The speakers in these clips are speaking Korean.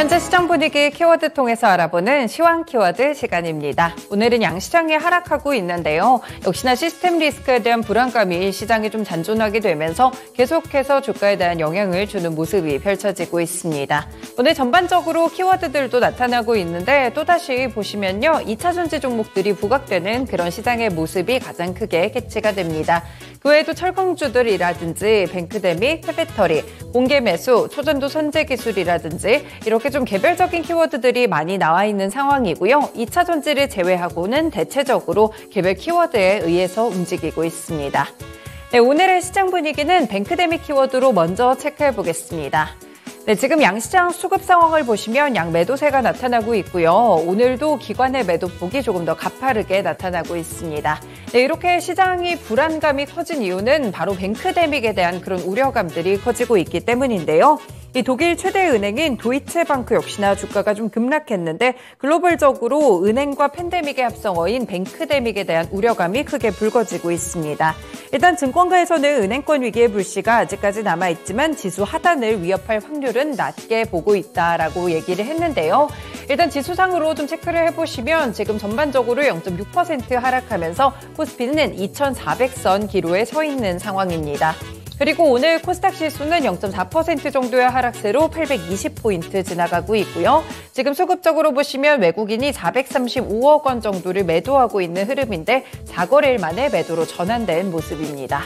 현재 시장 분위기 키워드 통해서 알아보는 시황 키워드 시간입니다. 오늘은 양시장이 하락하고 있는데요. 역시나 시스템 리스크에 대한 불안감이 시장에 좀 잔존하게 되면서 계속해서 주가에 대한 영향을 주는 모습이 펼쳐지고 있습니다. 오늘 전반적으로 키워드들도 나타나고 있는데 또다시 보시면요. 2차전지 종목들이 부각되는 그런 시장의 모습이 가장 크게 캐치가 됩니다. 그 외에도 철강주들이라든지 뱅크데믹, 폐배터리, 공개 매수, 초전도 선제 기술이라든지 이렇게 좀 개별적인 키워드들이 많이 나와 있는 상황이고요. 2차 전지를 제외하고는 대체적으로 개별 키워드에 의해서 움직이고 있습니다. 네, 오늘의 시장 분위기는 뱅크데믹 키워드로 먼저 체크해 보겠습니다. 네, 지금 양시장 수급 상황을 보시면 양매도세가 나타나고 있고요. 오늘도 기관의 매도폭이 조금 더 가파르게 나타나고 있습니다. 네, 이렇게 시장이 불안감이 커진 이유는 바로 뱅크데믹에 대한 그런 우려감들이 커지고 있기 때문인데요. 이 독일 최대 은행인 도이체방크 역시나 주가가 좀 급락했는데 글로벌적으로 은행과 팬데믹의 합성어인 뱅크데믹에 대한 우려감이 크게 불거지고 있습니다. 일단 증권가에서는 은행권 위기의 불씨가 아직까지 남아있지만 지수 하단을 위협할 확률은 낮게 보고 있다라고 얘기를 했는데요. 일단 지수상으로 좀 체크를 해보시면 지금 전반적으로 0.6% 하락하면서 코스피는 2,400선 기로에 서 있는 상황입니다. 그리고 오늘 코스닥 지수는 0.4% 정도의 하락세로 820포인트 지나가고 있고요. 지금 수급적으로 보시면 외국인이 435억 원 정도를 매도하고 있는 흐름인데 4거래일 만에 매도로 전환된 모습입니다.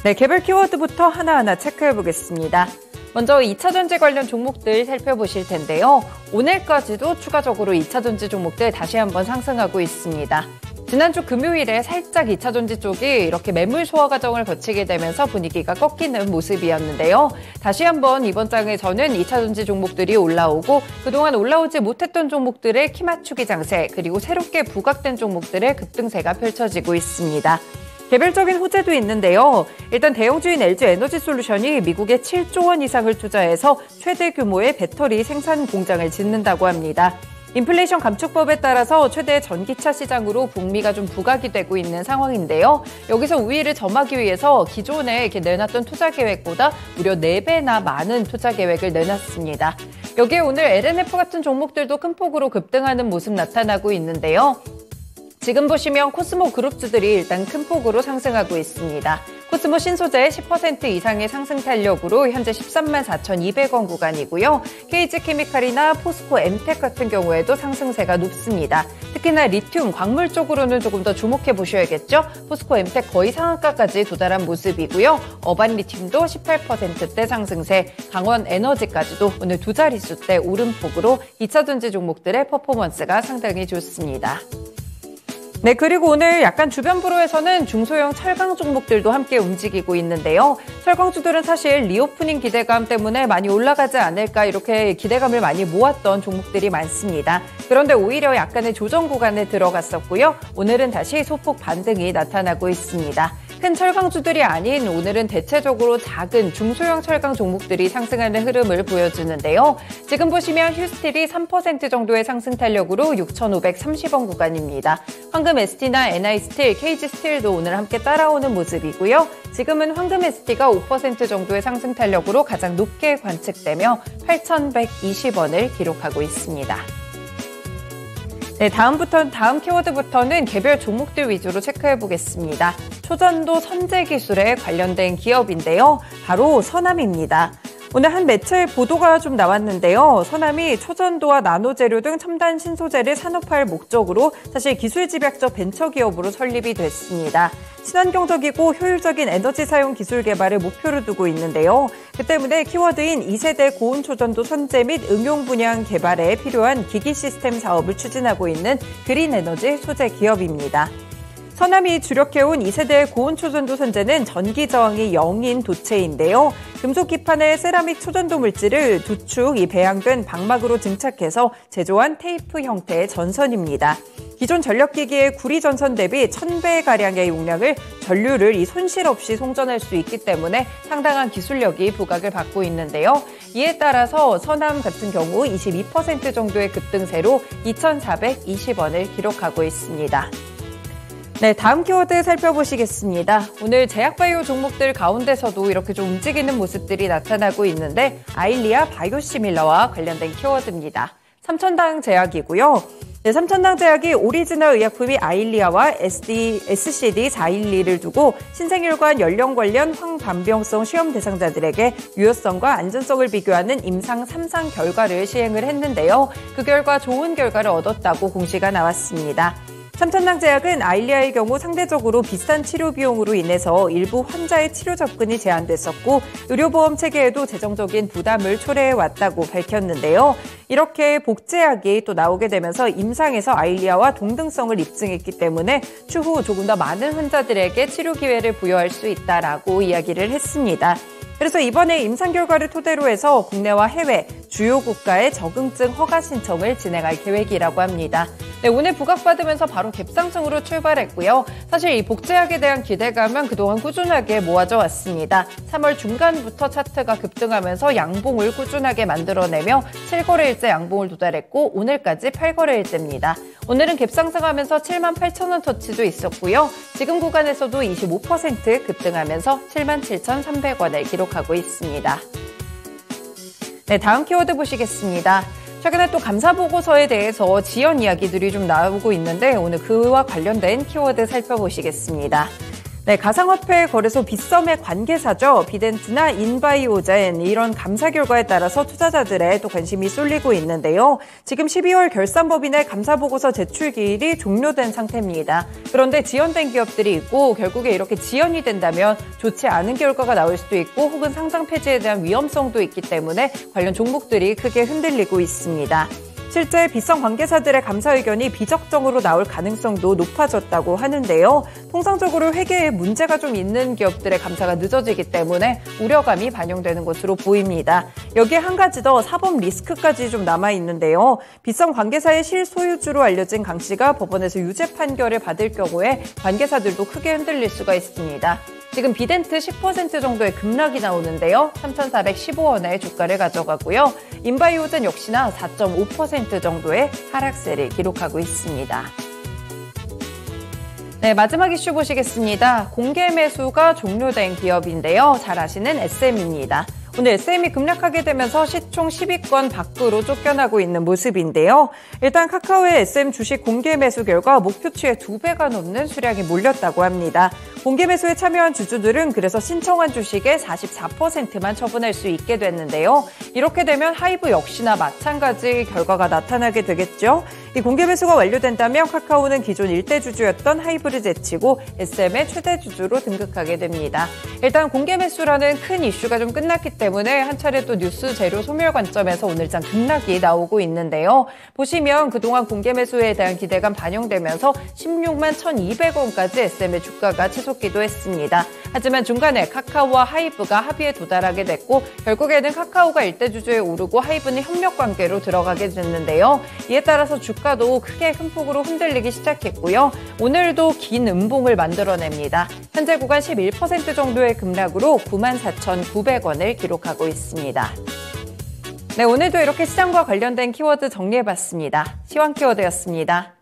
네, 개별 키워드부터 하나하나 체크해 보겠습니다. 먼저 2차전지 관련 종목들 살펴보실 텐데요. 오늘까지도 추가적으로 2차전지 종목들 다시 한번 상승하고 있습니다. 지난주 금요일에 살짝 2차전지 쪽이 이렇게 매물 소화 과정을 거치게 되면서 분위기가 꺾이는 모습이었는데요. 다시 한번 이번 장에서는 2차전지 종목들이 올라오고 그동안 올라오지 못했던 종목들의 키 맞추기 장세 그리고 새롭게 부각된 종목들의 급등세가 펼쳐지고 있습니다. 개별적인 호재도 있는데요. 일단 대형주인 LG에너지솔루션이 미국에 7조 원 이상을 투자해서 최대 규모의 배터리 생산 공장을 짓는다고 합니다. 인플레이션 감축법에 따라서 최대 전기차 시장으로 북미가 좀 부각이 되고 있는 상황인데요. 여기서 우위를 점하기 위해서 기존에 이렇게 내놨던 투자 계획보다 무려 4배나 많은 투자 계획을 내놨습니다. 여기에 오늘 LNF 같은 종목들도 큰 폭으로 급등하는 모습 나타나고 있는데요. 지금 보시면 코스모 그룹주들이 일단 큰 폭으로 상승하고 있습니다. 코스모 신소재 10% 이상의 상승 탄력으로 현재 13만 4,200원 구간이고요. KG케미칼이나 포스코 엠텍 같은 경우에도 상승세가 높습니다. 특히나 리튬, 광물 쪽으로는 조금 더 주목해 보셔야겠죠. 포스코 엠텍 거의 상한가까지 도달한 모습이고요. 어반 리튬도 18%대 상승세, 강원 에너지까지도 오늘 두 자릿수대 오름폭으로 2차전지 종목들의 퍼포먼스가 상당히 좋습니다. 네, 그리고 오늘 약간 주변 부로에서는 중소형 철강 종목들도 함께 움직이고 있는데요. 철강주들은 사실 리오프닝 기대감 때문에 많이 올라가지 않을까 이렇게 기대감을 많이 모았던 종목들이 많습니다. 그런데 오히려 약간의 조정 구간에 들어갔었고요. 오늘은 다시 소폭 반등이 나타나고 있습니다. 큰 철강주들이 아닌 오늘은 대체적으로 작은 중소형 철강 종목들이 상승하는 흐름을 보여주는데요. 지금 보시면 휴스틸이 3% 정도의 상승 탄력으로 6,530원 구간입니다. 황금 ST나 NI스틸, KG스틸도 오늘 함께 따라오는 모습이고요. 지금은 황금 ST가 5% 정도의 상승 탄력으로 가장 높게 관측되며 8,120원을 기록하고 있습니다. 네, 다음 키워드부터는 개별 종목들 위주로 체크해 보겠습니다. 초전도 선제 기술에 관련된 기업인데요. 바로 서남입니다. 오늘 한 매체의 보도가 좀 나왔는데요. 서남이 초전도와 나노재료 등 첨단 신소재를 산업화할 목적으로 사실 기술 집약적 벤처기업으로 설립이 됐습니다. 친환경적이고 효율적인 에너지 사용 기술 개발을 목표로 두고 있는데요. 그 때문에 키워드인 2세대 고온 초전도 선제 및 응용 분야 개발에 필요한 기기 시스템 사업을 추진하고 있는 그린 에너지 소재 기업입니다. 서남이 주력해온 2세대 고온 초전도 선재는 전기 저항이 0인 도체인데요. 금속 기판에 세라믹 초전도 물질을 두 축 배양된 방막으로 증착해서 제조한 테이프 형태의 전선입니다. 기존 전력기기의 구리 전선 대비 1000배가량의 용량을 전류를 손실 없이 송전할 수 있기 때문에 상당한 기술력이 부각을 받고 있는데요. 이에 따라서 서남 같은 경우 22% 정도의 급등세로 2,420원을 기록하고 있습니다. 네, 다음 키워드 살펴보시겠습니다. 오늘 제약바이오 종목들 가운데서도 이렇게 좀 움직이는 모습들이 나타나고 있는데 아일리아 바이오시밀러와 관련된 키워드입니다. 삼천당 제약이고요. 네, 삼천당 제약이 오리지널 의약품이 아일리아와 SCD-412를 두고 신생혈관 연령 관련 황반병성 시험 대상자들에게 유효성과 안전성을 비교하는 임상 3상 결과를 시행을 했는데요. 그 결과 좋은 결과를 얻었다고 공시가 나왔습니다. 삼천당 제약은 아일리아의 경우 상대적으로 비싼 치료 비용으로 인해서 일부 환자의 치료 접근이 제한됐었고 의료보험 체계에도 재정적인 부담을 초래해왔다고 밝혔는데요. 이렇게 복제약이 또 나오게 되면서 임상에서 아일리아와 동등성을 입증했기 때문에 추후 조금 더 많은 환자들에게 치료 기회를 부여할 수 있다라고 이야기를 했습니다. 그래서 이번에 임상 결과를 토대로 해서 국내와 해외 주요 국가의 적응증 허가 신청을 진행할 계획이라고 합니다. 네, 오늘 부각받으면서 바로 갭상승으로 출발했고요. 사실 이 복제약에 대한 기대감은 그동안 꾸준하게 모아져 왔습니다. 3월 중간부터 차트가 급등하면서 양봉을 꾸준하게 만들어내며 7거래일째 양봉을 도달했고 오늘까지 8거래일째입니다. 오늘은 갭상승하면서 78,000원 터치도 있었고요. 지금 구간에서도 25% 급등하면서 77,300원을 기록하고 있습니다. 네, 다음 키워드 보시겠습니다. 최근에 또 감사보고서에 대해서 지연 이야기들이 좀 나오고 있는데 오늘 그와 관련된 키워드 살펴보시겠습니다. 네, 가상화폐 거래소 빗썸의 관계사죠. 비덴트나 인바이오젠 이런 감사 결과에 따라서 투자자들의 또 관심이 쏠리고 있는데요. 지금 12월 결산법인의 감사보고서 제출 기일이 종료된 상태입니다. 그런데 지연된 기업들이 있고 결국에 이렇게 지연이 된다면 좋지 않은 결과가 나올 수도 있고 혹은 상장 폐지에 대한 위험성도 있기 때문에 관련 종목들이 크게 흔들리고 있습니다. 실제 빗썸 관계사들의 감사 의견이 비적정으로 나올 가능성도 높아졌다고 하는데요. 통상적으로 회계에 문제가 좀 있는 기업들의 감사가 늦어지기 때문에 우려감이 반영되는 것으로 보입니다. 여기에 한 가지 더 사법 리스크까지 좀 남아있는데요. 빗썸 관계사의 실소유주로 알려진 강 씨가 법원에서 유죄 판결을 받을 경우에 관계사들도 크게 흔들릴 수가 있습니다. 지금 비덴트 10% 정도의 급락이 나오는데요. 3,415원의 주가를 가져가고요. 인바이오젠 역시나 4.5% 정도의 하락세를 기록하고 있습니다. 네, 마지막 이슈 보시겠습니다. 공개 매수가 종료된 기업인데요. 잘 아시는 SM입니다. 오늘 SM이 급락하게 되면서 시총 10위권 밖으로 쫓겨나고 있는 모습인데요. 일단 카카오의 SM 주식 공개 매수 결과 목표치의 2배가 넘는 수량이 몰렸다고 합니다. 공개 매수에 참여한 주주들은 그래서 신청한 주식의 44%만 처분할 수 있게 됐는데요. 이렇게 되면 하이브 역시나 마찬가지 결과가 나타나게 되겠죠. 이 공개 매수가 완료된다면 카카오는 기존 1대 주주였던 하이브를 제치고 SM의 최대 주주로 등극하게 됩니다. 일단 공개 매수라는 큰 이슈가 좀 끝났기 때문에 한 차례 또 뉴스 재료 소멸 관점에서 오늘장 급락이 나오고 있는데요. 보시면 그동안 공개 매수에 대한 기대감 반영되면서 16만 1,200원까지 SM의 주가가 치솟기도 했습니다. 하지만 중간에 카카오와 하이브가 합의에 도달하게 됐고 결국에는 카카오가 1대 주주에 오르고 하이브는 협력 관계로 들어가게 됐는데요. 이에 따라서 주가도 크게 큰 폭으로 흔들리기 시작했고요. 오늘도 긴 음봉을 만들어냅니다. 현재 구간 11% 정도의 급락으로 94,900원을 기록하고 있습니다. 네, 오늘도 이렇게 시장과 관련된 키워드 정리해봤습니다. 시황 키워드였습니다.